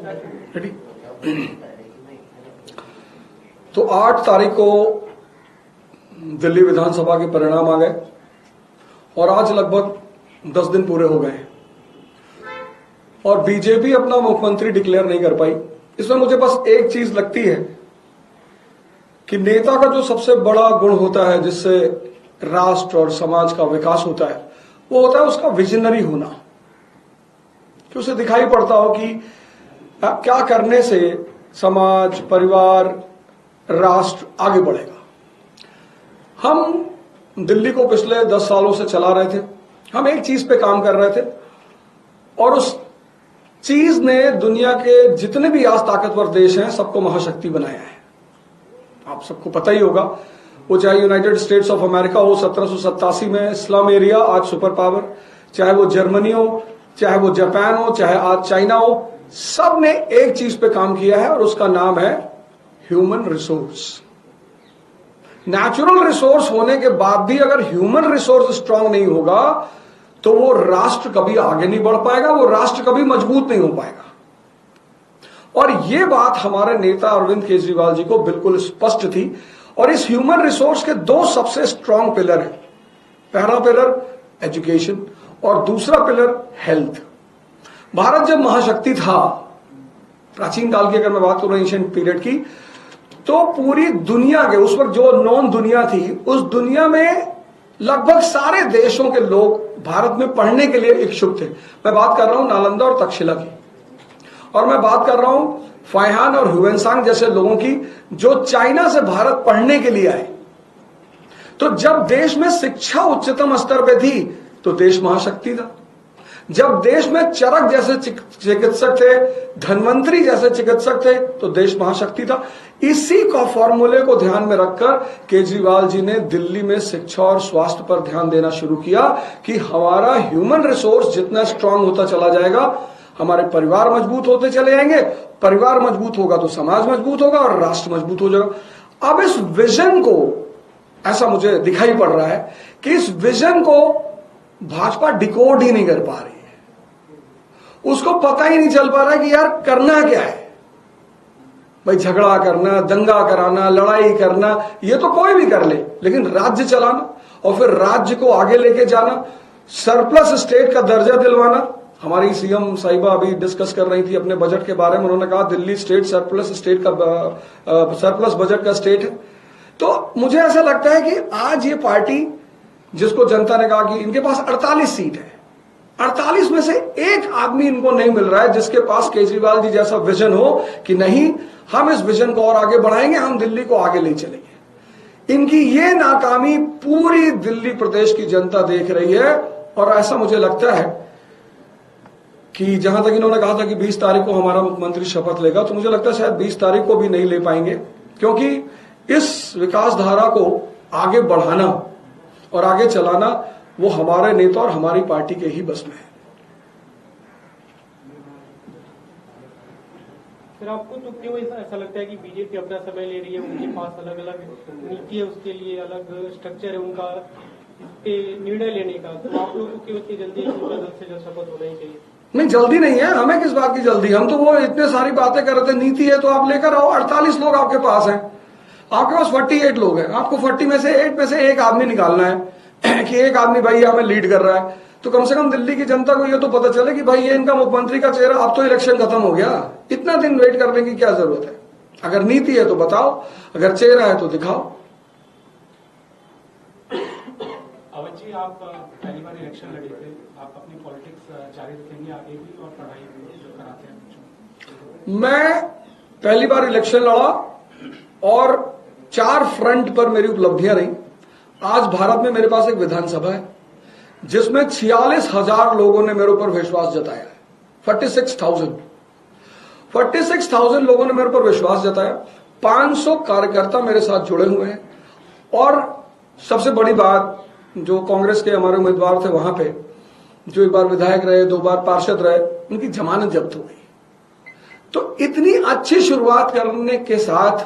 Ready? तो 8 तारीख को दिल्ली विधानसभा के परिणाम आ गए और आज लगभग 10 दिन पूरे हो गए हैं और बीजेपी अपना मुख्यमंत्री डिक्लेयर नहीं कर पाई। इसमें मुझे बस एक चीज लगती है कि नेता का जो सबसे बड़ा गुण होता है जिससे राष्ट्र और समाज का विकास होता है वो होता है उसका विजनरी होना, कि उसे दिखाई पड़ता हो कि क्या करने से समाज, परिवार, राष्ट्र आगे बढ़ेगा। हम दिल्ली को पिछले 10 सालों से चला रहे थे, हम एक चीज पे काम कर रहे थे और उस चीज ने दुनिया के जितने भी आज ताकतवर देश हैं सबको महाशक्ति बनाया है। आप सबको पता ही होगा, वो चाहे यूनाइटेड स्टेट्स ऑफ अमेरिका हो 1787 में स्लम एरिया, आज सुपर पावर, चाहे वो जर्मनी हो, चाहे वो जापान हो, चाहे आज चाइना हो, सब ने एक चीज पे काम किया है और उसका नाम है ह्यूमन रिसोर्स। नेचुरल रिसोर्स होने के बाद भी अगर ह्यूमन रिसोर्स स्ट्रांग नहीं होगा तो वो राष्ट्र कभी आगे नहीं बढ़ पाएगा, वो राष्ट्र कभी मजबूत नहीं हो पाएगा। और ये बात हमारे नेता अरविंद केजरीवाल जी को बिल्कुल स्पष्ट थी और इस ह्यूमन रिसोर्स के 2 सबसे स्ट्रांग पिलर हैं। पहला पिलर एजुकेशन और दूसरा पिलर हेल्थ। भारत जब महाशक्ति था, प्राचीन काल की अगर मैं बात करूं एंशिएंट पीरियड की, तो पूरी दुनिया के उस वक्त जो नॉन दुनिया थी, उस दुनिया में लगभग सारे देशों के लोग भारत में पढ़ने के लिए इच्छुक थे। मैं बात कर रहा हूं नालंदा और तक्षशिला की, और मैं बात कर रहा हूं फाइहान और ह्यूएनसांग जैसे लोगों की जो चाइना से भारत पढ़ने के लिए आए। तो जब देश में शिक्षा उच्चतम स्तर पे थी तो देश महाशक्ति था। जब देश में चरक जैसे चिकित्सक थे, धन्वंतरी जैसे चिकित्सक थे, तो देश महाशक्ति था। इसी का फॉर्मूले को ध्यान में रखकर केजरीवाल जी ने दिल्ली में शिक्षा और स्वास्थ्य पर ध्यान देना शुरू किया कि हमारा ह्यूमन रिसोर्स जितना स्ट्रांग होता चला जाएगा, हमारे परिवार मजबूत होते चले जाएंगे। परिवार मजबूत होगा तो समाज मजबूत होगा और राष्ट्र मजबूत हो जाएगा। अब इस विजन को, ऐसा मुझे दिखाई पड़ रहा है कि इस विजन को भाजपा डिकोड ही नहीं कर पा रही है। उसको पता ही नहीं चल पा रहा है कि यार करना क्या है। भाई झगड़ा करना, दंगा कराना, लड़ाई करना, ये तो कोई भी कर ले, लेकिन राज्य चलाना और फिर राज्य को आगे लेके जाना, सरप्लस स्टेट का दर्जा दिलवाना। हमारी सीएम साहिबा अभी डिस्कस कर रही थी अपने बजट के बारे में, उन्होंने कहा दिल्ली स्टेट सरप्लस स्टेट का सरप्लस बजट का स्टेट है। तो मुझे ऐसा लगता है कि आज ये पार्टी जिसको जनता ने कहा कि इनके पास 48 सीट है, 48 में से एक आदमी इनको नहीं मिल रहा है जिसके पास केजरीवाल जी जैसा विजन हो कि नहीं, हम इस विजन को और आगे बढ़ाएंगे, हम दिल्ली को आगे ले चलेंगे। इनकी ये नाकामी पूरी दिल्ली प्रदेश की जनता देख रही है और ऐसा मुझे लगता है कि जहां तक इन्होंने कहा था कि 20 तारीख को हमारा मुख्यमंत्री शपथ लेगा, तो मुझे लगता है शायद 20 तारीख को भी नहीं ले पाएंगे, क्योंकि इस विकास धारा को आगे बढ़ाना और आगे चलाना वो हमारे नेता और हमारी पार्टी के ही बस में है। फिर आपको तो क्यों ऐसा लगता है कि बीजेपी अपना समय ले रही है? उनके पास अलग अलग नीति है, उसके लिए अलग स्ट्रक्चर है उनका इस पे निर्णय लेने का, तो आप लोगों को क्यों इतनी जल्दी जल्द से जल्द शपथ होना ही चाहिए? नहीं, जल्दी नहीं है, हमें किस बात की जल्दी। हम तो वो इतने सारी बातें कर रहे थे, नीति है तो आप लेकर आओ। 48 लोग आपके पास हैं, आपके पास 48 लोग हैं, आपको 40 में से 8 में से एक आदमी निकालना है कि एक आदमी भाई हमें लीड कर रहा है। तो कम से कम दिल्ली की जनता को ये तो पता चले कि भाई ये इनका मुख्यमंत्री का चेहरा। अब तो इलेक्शन खत्म हो गया, इतना दिन वेट करने की क्या जरूरत है? अगर नीति है तो बताओ, अगर चेहरा है तो दिखाओ। अवध जी, आप पहली बार इलेक्शन लड़े थे, आप अपनी पॉलिटिक्स जारी रखेंगे आगे भी और पढ़ाई जो कराते हैं? मैं पहली बार इलेक्शन लड़ा और 4 फ्रंट पर मेरी उपलब्धियां रही। आज भारत में मेरे पास एक विधानसभा है जिसमें 46,000 लोगों ने मेरे ऊपर विश्वास जताया है। 46,000 लोगों ने मेरे ऊपर विश्वास जताया। 500 कार्यकर्ता मेरे साथ जुड़े हुए हैं और सबसे बड़ी बात, जो कांग्रेस के हमारे उम्मीदवार थे वहां पे, जो एक बार विधायक रहे, 2 बार पार्षद रहे, उनकी जमानत जब्त हो गई। तो इतनी अच्छी शुरुआत करने के साथ